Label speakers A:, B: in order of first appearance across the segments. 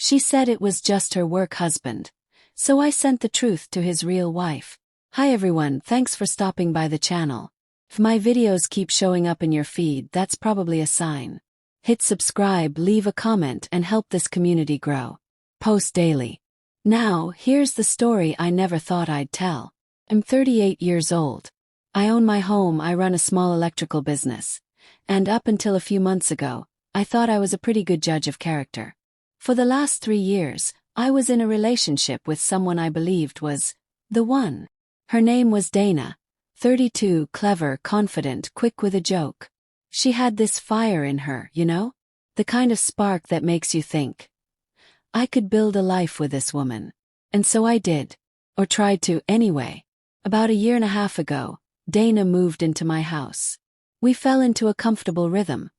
A: She said it was just her work husband. So I sent the truth to his real wife. Hi everyone, thanks for stopping by the channel. If my videos keep showing up in your feed, that's probably a sign. Hit subscribe, leave a comment, and help this community grow. Post daily. Now, here's the story I never thought I'd tell. I'm 38 years old. I own my home, I run a small electrical business. And up until a few months ago, I thought I was a pretty good judge of character. For the last 3 years, I was in a relationship with someone I believed was the one. Her name was Dana. 32, clever, confident, quick with a joke. She had this fire in her, you know? The kind of spark that makes you think, I could build a life with this woman. And so I did. Or tried to, anyway. About 1.5 years ago, Dana moved into my house. We fell into a comfortable rhythm.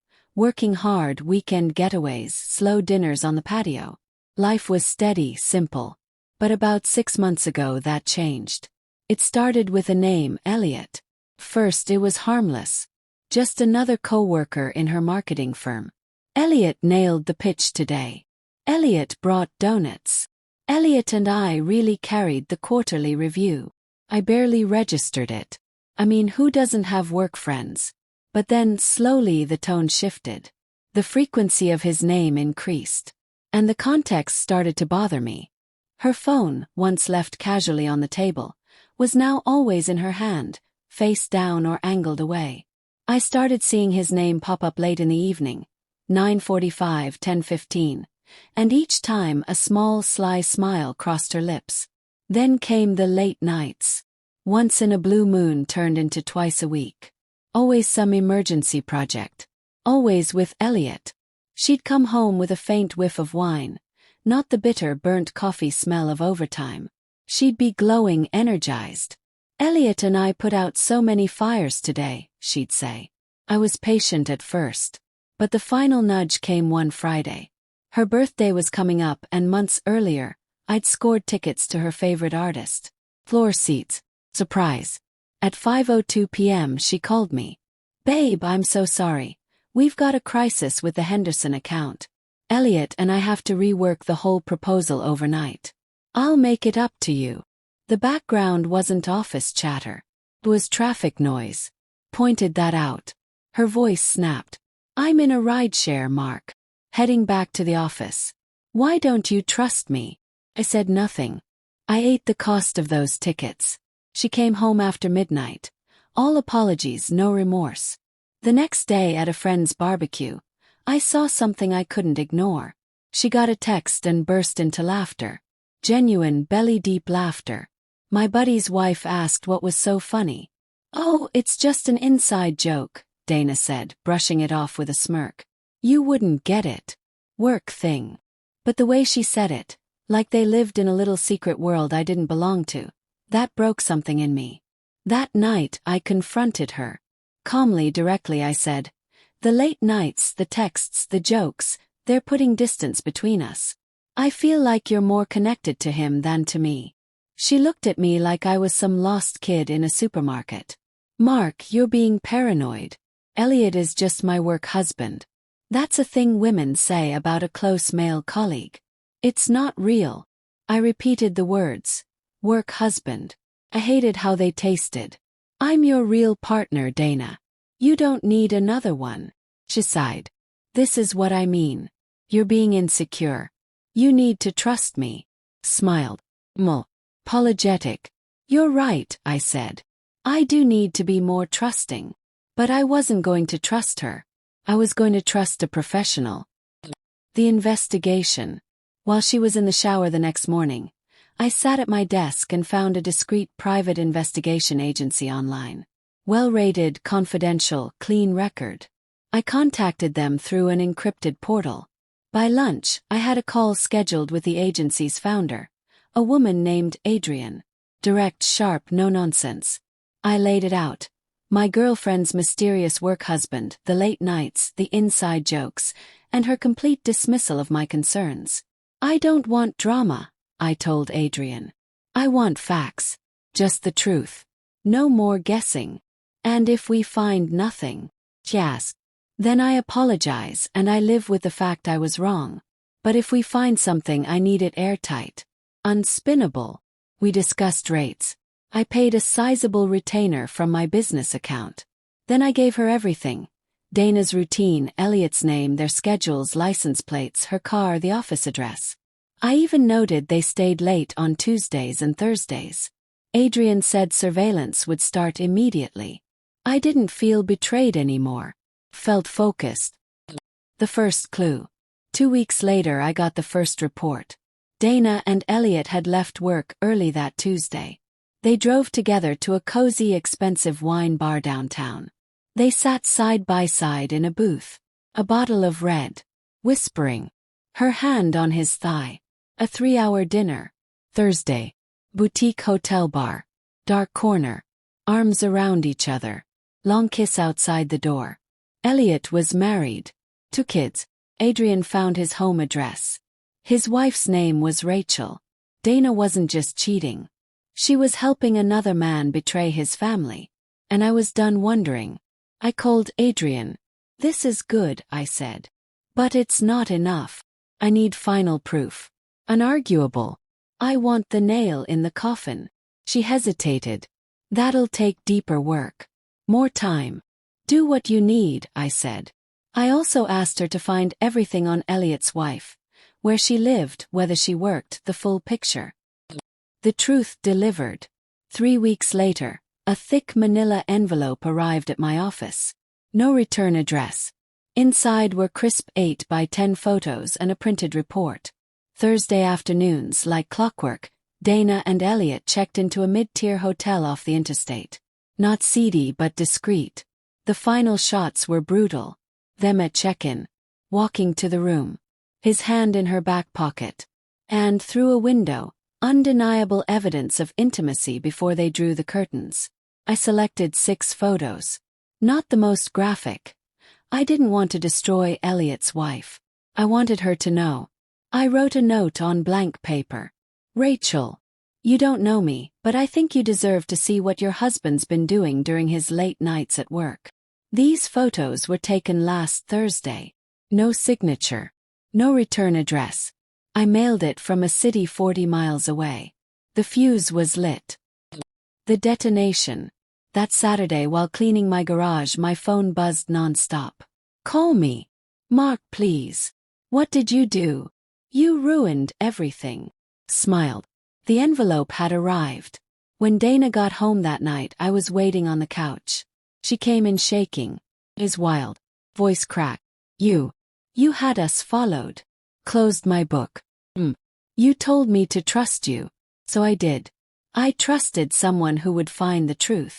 A: Working hard, weekend getaways, slow dinners on the patio. Life was steady, simple. But about 6 months ago that changed. It started with a name, Elliot. First it was harmless. Just another co-worker in her marketing firm. Elliot nailed the pitch today. Elliot brought donuts. Elliot and I really carried the quarterly review. I barely registered it. I mean, who doesn't have work friends? But then, slowly the tone shifted. The frequency of his name increased. And the context started to bother me. Her phone, once left casually on the table, was now always in her hand, face down or angled away. I started seeing his name pop up late in the evening, 9:45, 10:15, and each time a small sly smile crossed her lips. Then came the late nights. Once in a blue moon turned into twice a week. Always some emergency project. Always with Elliot. She'd come home with a faint whiff of wine, not the bitter burnt coffee smell of overtime. She'd be glowing, energized. Elliot and I put out so many fires today, she'd say. I was patient at first. But the final nudge came one Friday. Her birthday was coming up, and months earlier, I'd scored tickets to her favorite artist. Floor seats. Surprise. At 5:02 p.m. she called me. Babe, I'm so sorry. We've got a crisis with the Henderson account. Elliot and I have to rework the whole proposal overnight. I'll make it up to you. The background wasn't office chatter. It was traffic noise. Pointed that out. Her voice snapped. I'm in a rideshare, Mark. Heading back to the office. Why don't you trust me? I said nothing. I ate the cost of those tickets. She came home after midnight. All apologies, no remorse. The next day at a friend's barbecue, I saw something I couldn't ignore. She got a text and burst into laughter. Genuine, belly-deep laughter. My buddy's wife asked what was so funny. Oh, it's just an inside joke, Dana said, brushing it off with a smirk. You wouldn't get it. Work thing. But the way she said it, like they lived in a little secret world I didn't belong to, that broke something in me. That night I confronted her. Calmly, directly I said, the late nights, the texts, the jokes, they're putting distance between us. I feel like you're more connected to him than to me. She looked at me like I was some lost kid in a supermarket. Mark, you're being paranoid. Elliot is just my work husband. That's a thing women say about a close male colleague. It's not real. I repeated the words. Work husband. I hated how they tasted. I'm your real partner, Dana. You don't need another one. She sighed. This is what I mean. You're being insecure. You need to trust me. Smiled. Apologetic. You're right, I said. I do need to be more trusting. But I wasn't going to trust her. I was going to trust a professional. The investigation. While she was in the shower the next morning, I sat at my desk and found a discreet private investigation agency online. Well-rated, confidential, clean record. I contacted them through an encrypted portal. By lunch, I had a call scheduled with the agency's founder, a woman named Adrienne. Direct, sharp, no nonsense. I laid it out. My girlfriend's mysterious work husband, the late nights, the inside jokes, and her complete dismissal of my concerns. I don't want drama, I told Adrienne. I want facts. Just the truth. No more guessing. And if we find nothing, she asked, then I apologize and I live with the fact I was wrong. But if we find something, I need it airtight. Unspinnable. We discussed rates. I paid a sizable retainer from my business account. Then I gave her everything. Dana's routine, Elliot's name, their schedules, license plates, her car, the office address. I even noted they stayed late on Tuesdays and Thursdays. Adrian said surveillance would start immediately. I didn't feel betrayed anymore. Felt focused. The first clue. 2 weeks later I got the first report. Dana and Elliot had left work early that Tuesday. They drove together to a cozy, expensive wine bar downtown. They sat side by side in a booth. A bottle of red. Whispering. Her hand on his thigh. A 3-hour dinner. Thursday. Boutique hotel bar. Dark corner. Arms around each other. Long kiss outside the door. Elliot was married. 2 kids. Adrian found his home address. His wife's name was Rachel. Dana wasn't just cheating. She was helping another man betray his family. And I was done wondering. I called Adrian. "This is good," I said. "But it's not enough. I need final proof. Unarguable. I want the nail in the coffin." She hesitated. "That'll take deeper work. More time." "Do what you need," I said. I also asked her to find everything on Elliot's wife. Where she lived, whether she worked, the full picture. The truth delivered. 3 weeks later, a thick manila envelope arrived at my office. No return address. Inside were crisp 8 by 10 photos and a printed report. Thursday afternoons, like clockwork, Dana and Elliot checked into a mid-tier hotel off the interstate. Not seedy but discreet. The final shots were brutal. Them at check-in. Walking to the room. His hand in her back pocket. And through a window, undeniable evidence of intimacy before they drew the curtains. I selected 6 photos. Not the most graphic. I didn't want to destroy Elliot's wife. I wanted her to know. I wrote a note on blank paper. "Rachel, you don't know me, but I think you deserve to see what your husband's been doing during his late nights at work. These photos were taken last Thursday. No signature. No return address. I mailed it from a city 40 miles away. The fuse was lit." The detonation. That Saturday while cleaning my garage, my phone buzzed non-stop. "Call me. Mark, please. What did you do? You ruined everything." Smiled. The envelope had arrived. When Dana got home that night, I was waiting on the couch. She came in shaking. His wild voice cracked. You had us followed." Closed my book. "You told me to trust you. So I did. I trusted someone who would find the truth.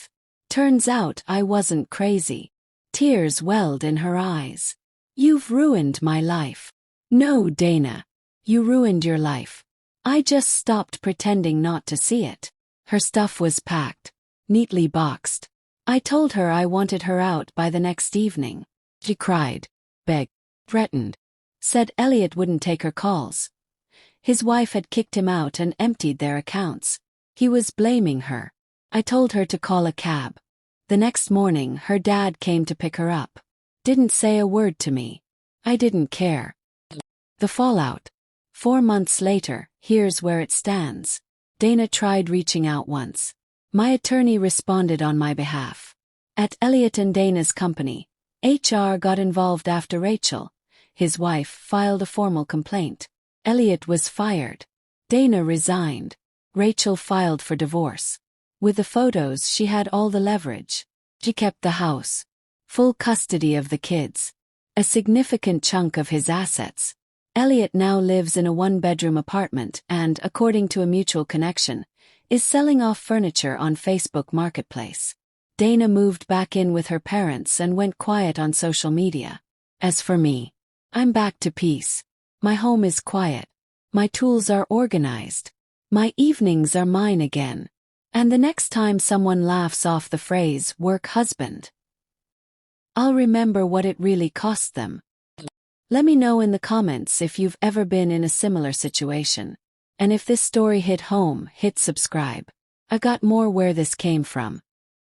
A: Turns out I wasn't crazy." Tears welled in her eyes. "You've ruined my life." "No, Dana. You ruined your life. I just stopped pretending not to see it." Her stuff was packed. Neatly boxed. I told her I wanted her out by the next evening. She cried. Begged. Threatened. Said Elliot wouldn't take her calls. His wife had kicked him out and emptied their accounts. He was blaming her. I told her to call a cab. The next morning, her dad came to pick her up. Didn't say a word to me. I didn't care. The fallout. 4 months later, here's where it stands. Dana tried reaching out once. My attorney responded on my behalf. At Elliot and Dana's company, HR got involved after Rachel, his wife, filed a formal complaint. Elliot was fired. Dana resigned. Rachel filed for divorce. With the photos, she had all the leverage. She kept the house. Full custody of the kids. A significant chunk of his assets. Elliot now lives in a 1-bedroom apartment and, according to a mutual connection, is selling off furniture on Facebook Marketplace. Dana moved back in with her parents and went quiet on social media. As for me, I'm back to peace. My home is quiet. My tools are organized. My evenings are mine again. And the next time someone laughs off the phrase, work husband, I'll remember what it really cost them. Let me know in the comments if you've ever been in a similar situation. And if this story hit home, hit subscribe. I got more where this came from.